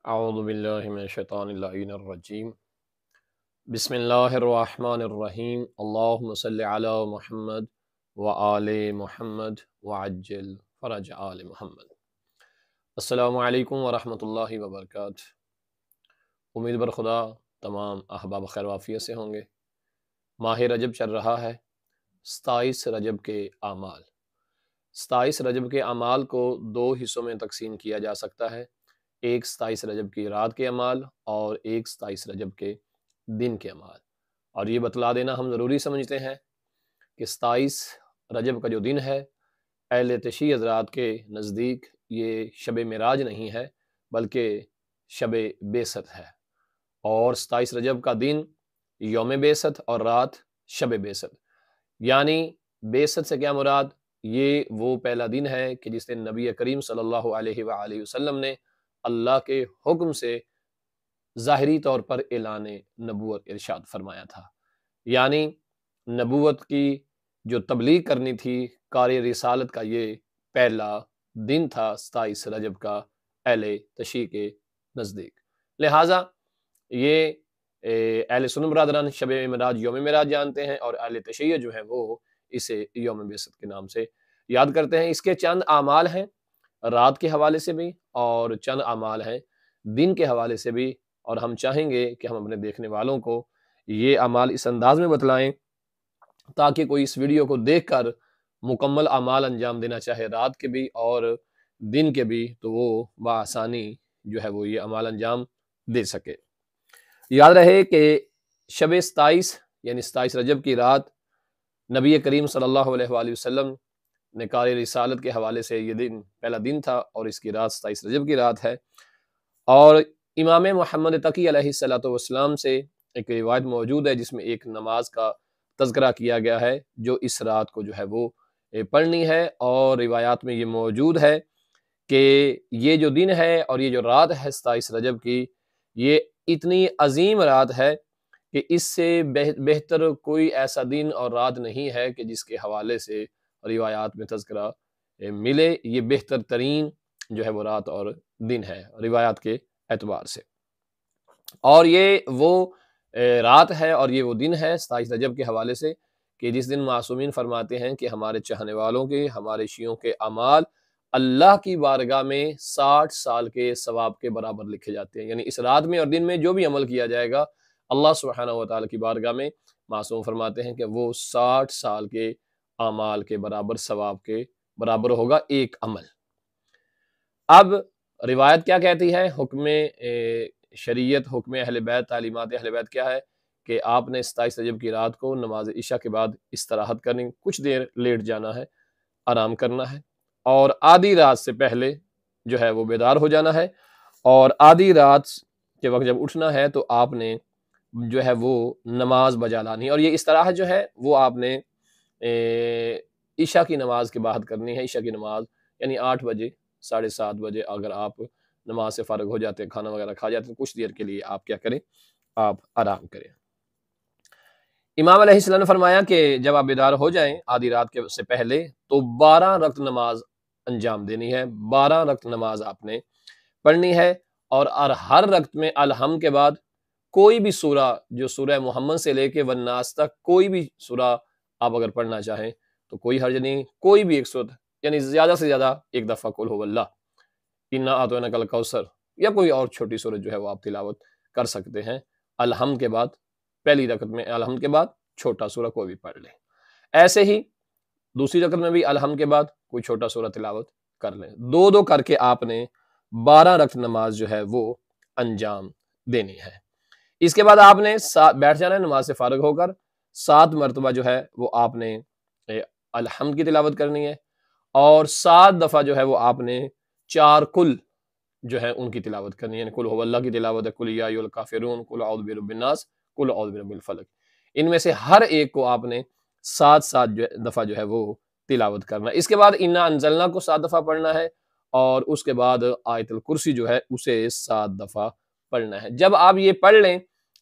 اعوذ باللہ من الشیطان اللعین الرجیم بسم اللہ الرحمن الرحیم اللہم صلی علی محمد وآل محمد وعجل فرج آل محمد۔ السلام علیکم ورحمۃ اللہ وبرکاتہ۔ امید بر خدا تمام احباب خیر وافیت سے ہوں گے۔ ماہ رجب چل رہا ہے، 27 رجب کے اعمال۔ 27 رجب کے اعمال کو دو حصوں میں تقسیم کیا جا سکتا ہے، ایک 27 رجب کی رات کے اعمال اور ایک 27 رجب کے دن کے اعمال۔ اور یہ بتلا دینا ہم ضروری سمجھتے ہیں کہ 27 رجب کا جو دن ہے اہل تشیع حضرات کے نزدیک یہ شب معراج نہیں ہے بلکہ شب بعثت ہے، اور 27 رجب کا دن یوم بعثت اور رات شب بعثت۔ یعنی بعثت سے کیا مراد؟ یہ وہ پہلا دن ہے کہ جس دن نبی کریم صلی اللہ علیہ وآلہ وسلم نے اللہ کے حکم سے ظاہری طور پر اعلان نبوت ارشاد فرمایا تھا۔ یعنی نبوت کی جو تبلیغ کرنی تھی، کار رسالت کا یہ پہلا دن تھا 27 رجب کا اہل تشیع کے نزدیک۔ لہٰذا یہ اہل سنت برادران شب معراج یوم معراج جانتے ہیں، اور اہل تشیع جو ہیں وہ اسے یوم بعثت کے نام سے یاد کرتے ہیں۔ اس کے چند اعمال ہیں رات کے حوالے سے بھی، اور چند اعمال ہیں دن کے حوالے سے بھی، اور ہم چاہیں گے کہ ہم اپنے دیکھنے والوں کو یہ اعمال اس انداز میں بتلائیں تاکہ کوئی اس ویڈیو کو دیکھ کر مکمل اعمال انجام دینا چاہے رات کے بھی اور دن کے بھی، تو وہ بآسانی جو ہے وہ یہ اعمال انجام دے سکے۔ یاد رہے کہ شب 27 یعنی 27 رجب کی رات نبی کریم صلی اللہ علیہ وآلہ وسلم نے کار رسالت کے حوالے سے یہ دن پہلا دن تھا، اور اس کی رات 27 رجب کی رات ہے۔ اور امام محمد تقی علیہ السلام سے ایک روایت موجود ہے جس میں ایک نماز کا تذکرہ کیا گیا ہے جو اس رات کو جو ہے وہ پڑھنی ہے، اور روایات میں یہ موجود ہے کہ یہ جو دن ہے اور یہ جو رات ہے 27 رجب کی، یہ اتنی عظیم رات ہے کہ اس سے بہتر کوئی ایسا دن اور رات نہیں ہے کہ جس کے حوالے سے روایات میں تذکرہ ملے۔ یہ بہتر ترین جو ہے وہ رات اور دن ہے روایات کے اعتبار سے، اور یہ وہ رات ہے اور یہ وہ دن ہے 27 رجب کے حوالے سے کہ جس دن معصومین فرماتے ہیں کہ ہمارے چاہنے والوں کے، ہمارے شیعوں کے اعمال اللہ کی بارگاہ میں 60 سال کے ثواب کے برابر لکھے جاتے ہیں۔ یعنی اس رات میں اور دن میں جو بھی عمل کیا جائے گا اللہ سبحانہ وتعالی کی بارگاہ میں معصوم فرماتے ہیں کہ وہ 60 سال کے اعمال کے برابر ثواب کے برابر ہوگا ایک عمل۔ اب روایت کیا کہتی ہے؟ حکم شریعت، حکم اہل بیت، تعلیمات اہل بیت کیا ہے کہ آپ نے 27 رجب کی رات کو نماز عشاء کے بعد استراحت کرنی، کچھ دیر لیٹ جانا ہے، آرام کرنا ہے، اور آدھی رات سے پہلے جو ہے وہ بیدار ہو جانا ہے، اور آدھی رات کے وقت جب اٹھنا ہے تو آپ نے جو ہے وہ نماز بجا لانی ہے، اور یہ استراحت جو ہے وہ آپ نے عشاء کی نماز کے بعد کرنی ہے۔ عشاء کی نماز یعنی 8 بجے 7:30 بجے اگر آپ نماز سے فارغ ہو جاتے ہیں، کھانا وغیرہ کھا جاتے ہیں، کچھ دیر کے لیے آپ کیا کریں؟ آپ آرام کریں۔ امام علیہ السلام نے فرمایا کہ جب آپ بیدار ہو جائیں آدھی رات کے سے پہلے تو 12 رکعت نماز انجام دینی ہے، 12 رکعت نماز آپ نے پڑھنی ہے، اور ہر رکعت میں الحمد کے بعد کوئی بھی سورہ، جو سورہ محمد سے لے کے والناس تک کوئی بھی سورہ آپ اگر پڑھنا چاہیں تو کوئی حرج نہیں، کوئی بھی ایک سورت، یعنی زیادہ سے زیادہ ایک دفعہ قل هو اللہ، انا اعطیناک الکوثر، یا کوئی اور چھوٹی سورت جو ہے وہ آپ تلاوت کر سکتے ہیں الحمد کے بعد۔ پہلی رکعت میں الحمد کے بعد چھوٹا سورہ کوئی بھی پڑھ لیں، ایسے ہی دوسری رکعت میں بھی الحمد کے بعد کوئی چھوٹا سورہ تلاوت کر لیں، دو دو کر کے آپ نے 12 رکعت نماز جو ہے وہ انجام دینی ہے۔ اس کے بعد آپ نے بیٹھ جانا ہے نماز سے فارغ ہو کر، 7 مرتبہ جو ہے وہ آپ نے الحمد کی تلاوت کرنی ہے، اور 7 دفعہ جو ہے وہ آپ نے 4 کل جو ہے ان کی تلاوت کرنی ہے، یعنی قل هو اللہ کی تلاوت ہے، قل یا ایھا الکافرون، قل اعوذ برب الناس، قل اعوذ برب الفلق، ان میں سے ہر ایک کو آپ نے 7 دفعہ جو ہے وہ تلاوت کرنا ہے۔ اس کے بعد انا انزلنا کو 7 دفعہ پڑھنا ہے، اور اس کے بعد آیت الکرسی جو ہے اسے 7 دفعہ پڑھنا ہے۔ جب آپ یہ پڑھ لیں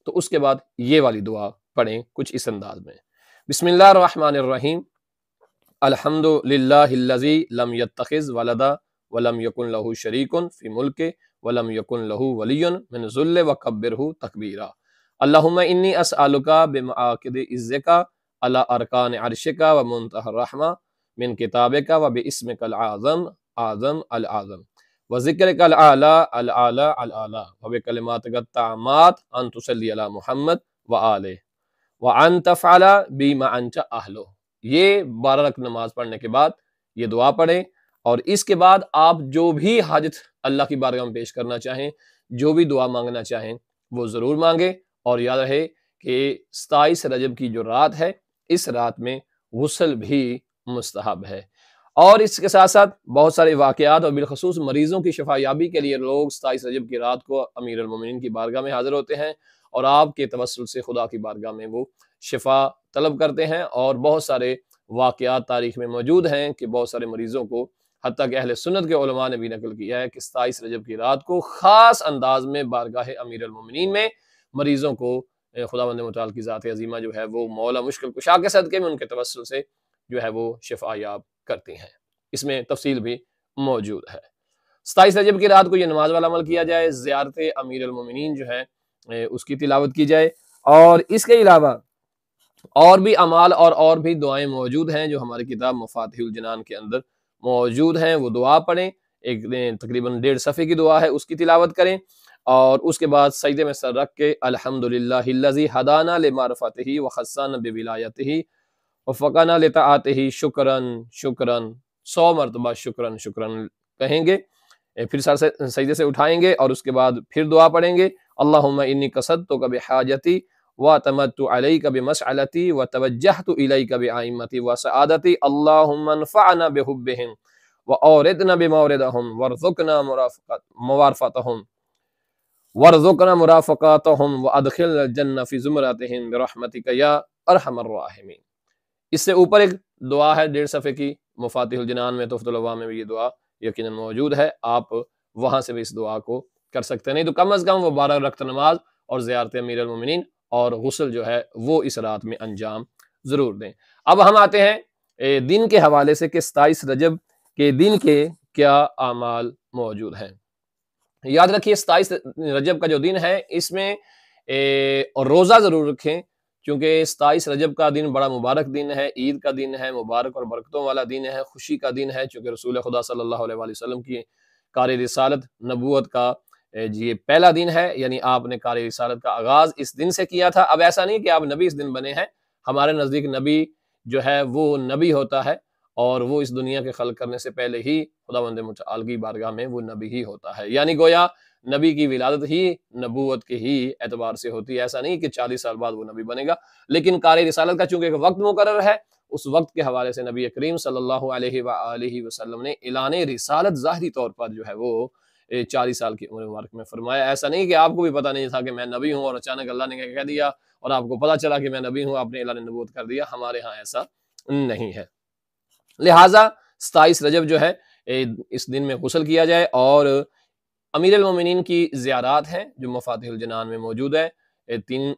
تو اس کے بعد یہ والی دعا پڑھیں کچھ اس انداز میں: بسم اللہ الرحمن الرحیم، الحمد للہ الذی لم یتخذ ولدا ولم یکن لہ شریک فی ملکہ ولم یکن لہ ولی من ذل وکبرہ تکبیرا اللہم انی اسألک بمعاقد عزک علی ارکان عرشک ومنتہى الرحمہ من کتابک وباسمک العظم اعظم العظم وذکرک العالی العالی العالی وبکلماتک التامات ان تصلی علی محمد وآلہ وان تفعل بما انت اہلہ۔ یہ 12 رکعت نماز پڑھنے کے بعد یہ دعا پڑھیں، اور اس کے بعد آپ جو بھی حاجت اللہ کی بارگاہ میں پیش کرنا چاہیں، جو بھی دعا مانگنا چاہیں وہ ضرور مانگیں، اور یاد رہے کہ 27 رجب کی جو رات ہے اس رات میں غسل بھی مستحب ہے۔ اور اس کے ساتھ ساتھ بہت سارے واقعات اور بالخصوص مریضوں کی شفا یابی کے لیے لوگ 27 رجب کی رات کو امیر المومنین کی بارگاہ میں حاضر ہوتے ہیں، اور آپ کے توسل سے خدا کی بارگاہ میں وہ شفا طلب کرتے ہیں، اور بہت سارے واقعات تاریخ میں موجود ہیں کہ بہت سارے مریضوں کو، حتیٰ کہ اہل سنت کے علماء نے بھی نقل کیا ہے کہ 27 رجب کی رات کو خاص انداز میں بارگاہ امیر المومنین میں مریضوں کو خداوند متعال کی ذات عظیمہ جو ہے وہ مولا مشکل کشا کے صدقے میں ان کے توسل سے جو ہے وہ شفا یاب کرتی ہیں۔ اس میں تفصیل بھی موجود ہے۔ 27 رجب کی رات کو یہ نماز والا عمل کیا جائے، زیارت امیر المومنین جو ہے اس کی تلاوت کی جائے، اور اس کے علاوہ اور بھی اعمال اور بھی دعائیں موجود ہیں جو ہماری کتاب مفاتیح الجنان کے اندر موجود ہیں۔ وہ دعا پڑھیں، ایک تقریباً 1.5 صفحے کی دعا ہے، اس کی تلاوت کریں، اور اس کے بعد سجدے میں سر رکھ کے الحمدللہ الذی ہدانا لمعرفتہ وخصنا بولایتہ وفقنا لطاعتہ شکراً شکراً 100 مرتبہ شکراً شکراً کہیں گے، پھر سر سے سجدے سے اٹھائیں گے، اور اس کے بعد پھر دعا پڑھیں گے اللہم انی قصدتک بحاجتی وَتَمَدْتُ عَلَيْكَ بِمَسْعَلَتِي وَتَوَجَّهْتُ إِلَيْكَ بِعَائِمَّتِي وَسَعَادَتِي اللَّهُمَّ انفعنا بِحُبِّهِمْ وَأَوْرِدْنَا بِمَوْرِدَهُمْ وَارْزُقْنَا مرافقاتهم وَأَدْخِلْنَا الْجَنَّةَ فِي زُمْرَتِهِمْ بِرَحْمَتِكَ يَا أَرْحَمَ الرَّاحِمِينَ۔ اس سے اوپر ایک دعا ہے 1.5 صفحے کی، مفاتیح الجنان میں تحفۃ العوام میں بھی یہ دعا یقیناً موجود ہے، آپ وہاں سے بھی اس دعا کو کر سکتے ہیں، نہیں تو کم از کم وہ 12 رکعت نماز اور زیارت امیر المومنین اور غسل جو ہے وہ اس رات میں انجام ضرور دیں۔ اب ہم آتے ہیں دن کے حوالے سے کہ 27 رجب کے دن کے کیا اعمال موجود ہیں۔ یاد رکھیے 27 رجب کا جو دن ہے اس میں روزہ ضرور رکھیں، کیونکہ 27 رجب کا دن بڑا مبارک دن ہے، عید کا دن ہے، مبارک اور برکتوں والا دن ہے، خوشی کا دن ہے، چونکہ رسول خدا صلی اللہ علیہ وآلہ وسلم کی کار رسالت نبوت کا یہ پہلا دن ہے، یعنی آپ نے کار رسالت کا آغاز اس دن سے کیا تھا۔ اب ایسا نہیں کہ آپ نبی اس دن بنے ہیں، ہمارے نزدیک نبی جو ہے وہ نبی ہوتا ہے، اور وہ اس دنیا کے خلق کرنے سے پہلے ہی خداوند متعال کی بارگاہ میں وہ نبی ہی ہوتا ہے، یعنی گویا نبی کی ولادت ہی نبوت کے ہی اعتبار سے ہوتی ہے۔ ایسا نہیں کہ 40 سال بعد وہ نبی بنے گا، لیکن کار رسالت کا چونکہ ایک وقت مقرر ہے، اس وقت کے حوالے سے نبی کریم صلی اللہ علیہ وآلہ وسلم نے اعلان رسالت ظاہری طور پر جو ہے وہ 40 سال کی عمر مبارک میں فرمایا۔ ایسا نہیں کہ آپ کو بھی پتہ نہیں تھا کہ میں نبی ہوں اور اچانک اللہ نے کہہ دیا اور آپ کو پتہ چلا کہ میں نبی ہوں، آپ نے اعلان نبوت کر دیا۔ ہمارے ہاں ایسا نہیں ہے، لہٰذا 27 رجب جو ہے اس دن میں غسل کیا جائے، اور امیر المومنین کی زیارات ہیں جو مفاتیح الجنان میں موجود ہے۔ 3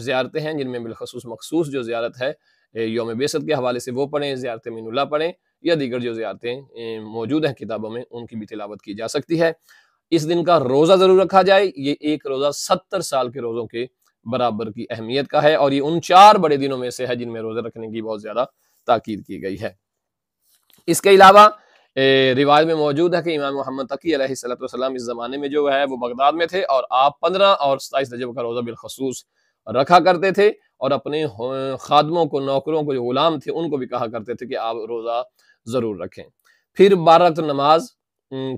زیارتیں ہیں جن میں بالخصوص مخصوص جو زیارت ہے یوم بعثت کے حوالے سے وہ پڑھیں، زیارت مین اللہ پڑھیں، یا دیگر جو زیارتیں موجود ہیں کتابوں میں ان کی بھی تلاوت کی جا سکتی ہے۔ اس دن کا روزہ ضرور رکھا جائے، یہ ایک روزہ 70 سال کے روزوں کے برابر کی اہمیت کا ہے، اور یہ ان 4 بڑے دنوں میں سے ہے جن میں روزہ رکھنے کی بہت زیادہ تاکید کی گئی ہے۔ اس کے علاوہ روایت میں موجود ہے کہ امام محمد تقی علیہ السلام اس زمانے میں جو ہے وہ بغداد میں تھے، اور آپ 15 اور 27 رجب کا روزہ بالخصوص رکھا کرتے تھے، اور اپنے خادموں کو، نوکروں کو، جو غلام تھے ان کو بھی کہا کرتے تھے کہ آپ روزہ ضرور رکھیں۔ پھر 12 رکعت نماز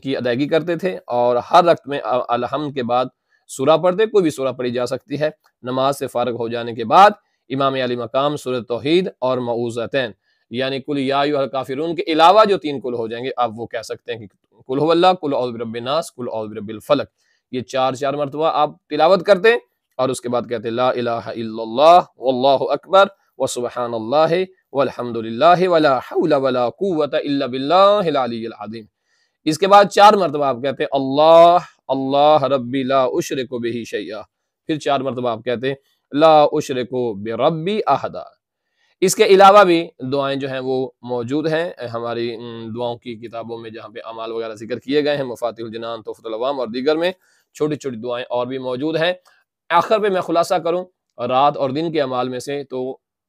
کی ادائیگی کرتے تھے، اور ہر رکعت میں الحمد کے بعد سورہ پڑھتے، کوئی بھی سورہ پڑھی جا سکتی ہے۔ نماز سے فارغ ہو جانے کے بعد امام علی مقام سورۃ توحید اور معوذتین یعنی کل یا ایھا الکافرون کے علاوہ جو 3 کل ہو جائیں گے، آپ وہ کہہ سکتے ہیں کہ کل هو اللہ، کل اعوذ برب الناس، کل اعوذ برب الفلق، یہ 4 مرتبہ آپ تلاوت کرتے ہیں، اور اس کے بعد کہتے ہیں لا الہ الا اللہ واللہ اکبر وسبحان اللہ والحمد للہ ولا حول ولا قوۃ الا باللہ العلی العظیم۔ اس کے بعد 4 مرتبہ آپ کہتے ہیں اللہ اللہ ربی لا اشرک بہ شیئا، پھر 4 مرتبہ آپ کہتے ہیں لا اشرک بربی احدا۔ اس کے علاوہ بھی دعائیں جو ہیں وہ موجود ہیں ہماری دعاؤں کی کتابوں میں، جہاں پہ اعمال وغیرہ ذکر کیے گئے ہیں، مفاتیح الجنان، تحفۃ العوام اور دیگر میں چھوٹی چھوٹی دعائیں اور بھی موجود ہیں۔ آخر پہ میں خلاصہ کروں، رات اور دن کے اعمال میں سے تو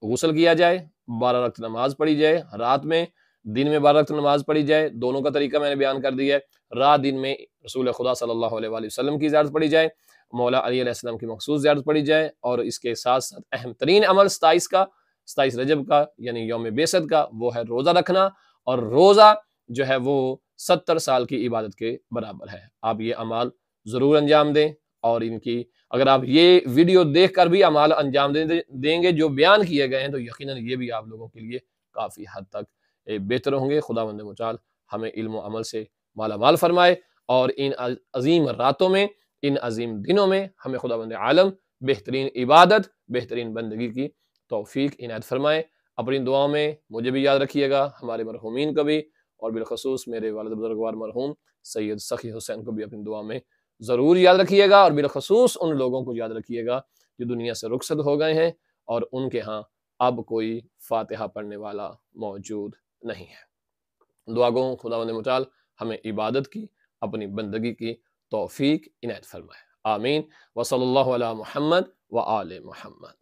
غسل کیا جائے، 12 رکعت نماز پڑھی جائے رات میں، دن میں 12 رکعت نماز پڑھی جائے، دونوں کا طریقہ میں نے بیان کر دیا ہے۔ رات دن میں رسول خدا صلی اللہ علیہ وآلہ وسلم کی زیارت پڑھی جائے، مولا علی علیہ السلام کی مخصوص زیارت پڑھی جائے، اور اس کے ساتھ ساتھ اہم ترین عمل 27 رجب کا یعنی یوم بعثت کا، وہ ہے روزہ رکھنا، اور روزہ جو ہے وہ 70 سال کی عبادت کے برابر ہے۔ آپ یہ اعمال ضرور انجام دیں، اور ان کی اگر آپ یہ ویڈیو دیکھ کر بھی اعمال انجام دیں گے جو بیان کیے گئے ہیں، تو یقیناً یہ بھی آپ لوگوں کے لیے کافی حد تک بہتر ہوں گے۔ خداوند متعال ہمیں علم و عمل سے مالا مال فرمائے، اور ان عظیم راتوں میں، ان عظیم دنوں میں ہمیں خداوند عالم بہترین عبادت، بہترین بندگی کی توفیق عنایت فرمائے۔ اپنی دعاؤں میں مجھے بھی یاد رکھیے گا، ہمارے مرحومین کو بھی، اور بالخصوص میرے والد بزرگوار مرحوم سید سخی حسین کو بھی اپنی دعا میں ضرور یاد رکھیے گا، اور بالخصوص ان لوگوں کو یاد رکھیے گا جو دنیا سے رخصت ہو گئے ہیں اور ان کے ہاں اب کوئی فاتحہ پڑھنے والا موجود نہیں ہے۔ دعا گو خداوند متعال ہمیں عبادت کی، اپنی بندگی کی توفیق عنایت فرمائے، آمین۔ وصلی اللہ علی محمد وآل محمد۔